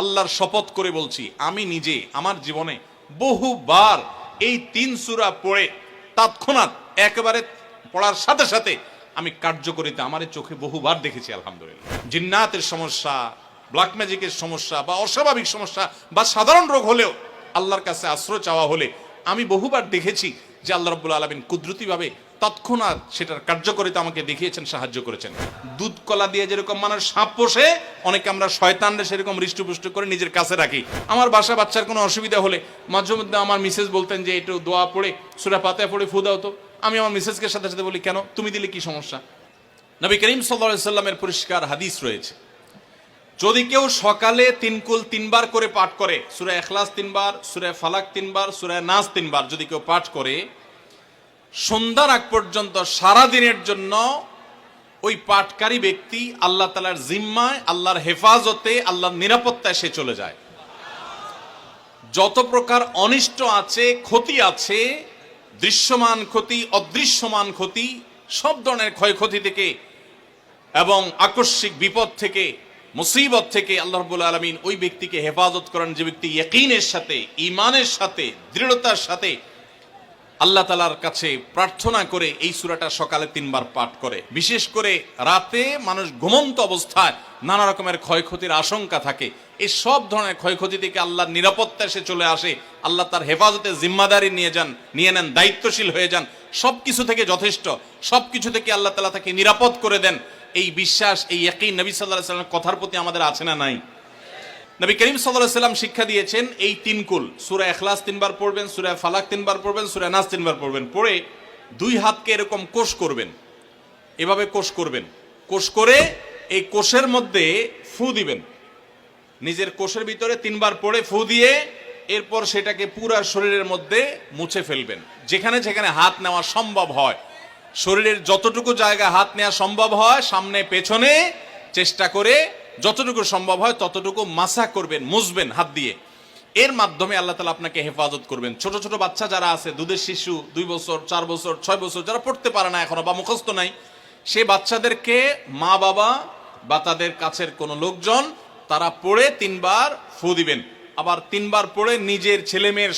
আল্লাহর শপথ করে বলছি, আমি নিজে আমার জীবনে বহুবার এই 3 সূরা পড়ে তৎক্ষণাৎ একেবারে পড়ার সাথে সাথে আমি কার্যকরিতা আমার চোখে বহুবার দেখেছি। আলহামদুলিল্লাহ। জিন্নাতের সমস্যা, ব্ল্যাক ম্যাজিকের সমস্যা বা অস্বাভাবিক সমস্যা বা সাধারণ রোগ হলেও আল্লাহর কাছে আশ্রয় চাওয়া হলে আমি বহুবার দেখেছি যে আল্লাহ রাব্বুল আলামিন কুদরতিভাবে তৎক্ষণাৎ সেটার কার্যকরিতা আমাকে দেখিয়েছেন, সাহায্য করেছেন। দুধ কলা দিয়ে যেরকম মানুষ সাপ পোষে, অনেকে আমরা শয়তানরে সেরকম হৃষ্টপুষ্ট করে নিজের কাছে রাখি। আমার বাসা বাচ্চার কোনো অসুবিধা হলে মাঝে মধ্যে আমার মিসেস বলতেন যে একটু দোয়া পড়ে সূরা ফাতিহা পড়ে ফু দাও তো। আমি আমার মিসেসকে সাথে সাথে বলি, কেন, তুমি দিলে কি সমস্যা? নবী করিম সাল্লাল্লাহু আলাইহি সাল্লামের পরিষ্কার হাদিস রয়েছে, যদি কেউ সকালে 3 কুল 3 বার করে পাঠ করে, সূরা ইখলাস 3 বার, সূরা ফালাক 3 বার, সূরা নাস 3 বার যদি কেউ পাঠ করে, সন্ধ্যার আগ পর্যন্ত সারা দিনের জন্য ওই পাঠকারী ব্যক্তি আল্লাহ তাআলার জিম্মায়, আল্লাহর হেফাজতে, আল্লাহর নিরাপত্তায় সে চলে যায়। যত প্রকার অনিষ্ট আছে, ক্ষতি আছে, দৃশ্যমান ক্ষতি, অদৃশ্যমান ক্ষতি, সব ধরনের ক্ষয়ক্ষতি থেকে এবং আকস্মিক বিপদ থেকে, মুসিবত থেকে আল্লাহ রাব্বুল আলামিন ওই ব্যক্তিকে হেফাজত করেন, যে ব্যক্তি ইয়াকিনের সাথে, ঈমানের সাথে, দৃঢ়তার সাথে আল্লাহ তাআলার কাছে প্রার্থনা করে এই সূরাটা সকালে 3 বার পাঠ করে। বিশেষ করে রাতে মানুষ ঘুমন্ত অবস্থায় নানা রকমের ক্ষয়ক্ষতির আশঙ্কা থাকে, এই সব ধরনের ক্ষয়ক্ষতি থেকে আল্লাহর নিরাপত্তায় সে চলে আসে। আল্লাহ তার হেফাজতে জিম্মাদারি নিয়ে নেন, দায়িত্বশীল হয়ে যান। সবকিছু থেকে যথেষ্ট, সবকিছু থেকে আল্লাহ তাআলা তাকে নিরাপদ করে দেন। এই বিশ্বাস, এই ইয়াকিন নবী সাল্লাল্লাহু আলাইহি ওয়াসাল্লামের কথার প্রতি আমাদের আছে না নাই? নবী করিম সাল্লাল্লাহু আলাইহি ওয়াসাল্লাম শিক্ষা দিয়েছেন এই 3 কুল, সূরা ইখলাস 3 বার পড়বেন, সূরা ফালাক 3 বার পড়বেন, সূরা নাস 3 বার পড়বেন। পড়ে 2 হাতকে এরকম কোষ করবেন, এভাবে কোষ করবেন। কোষ করে এই কোষের মধ্যে ফু দিবেন, নিজের কোষের ভিতরে 3 বার পড়ে ফু দিয়ে এরপর সেটাকে পুরো শরীরের মধ্যে মুছে ফেলবেন। যেখানে যেখানে হাত নেওয়া সম্ভব হয়, শরীরের যতটুকু জায়গা হাত নেওয়া সম্ভব হয়, সামনে পেছনে চেষ্টা করে যতটুকু সম্ভব হয় ততটুকু মাসা করবেন, মুছবেন হাত দিয়ে। এর মাধ্যমে আল্লাহ তাআলা আপনাকে হেফাজত করবেন। ছোট ছোট বাচ্চা যারা আছে, দুধের শিশু, 2 বছর, 4 বছর, 6 বছর, যারা পড়তে পারে না এখনো বা মুখস্থ নাই, সে বাচ্চাদেরকে মা বাবা বা তাদের কাছের কোনো লোকজন তারা পড়ে 3 বার ফু দিবেন। আবার 3 বার পড়ে নিজের ছেলে মেয়ের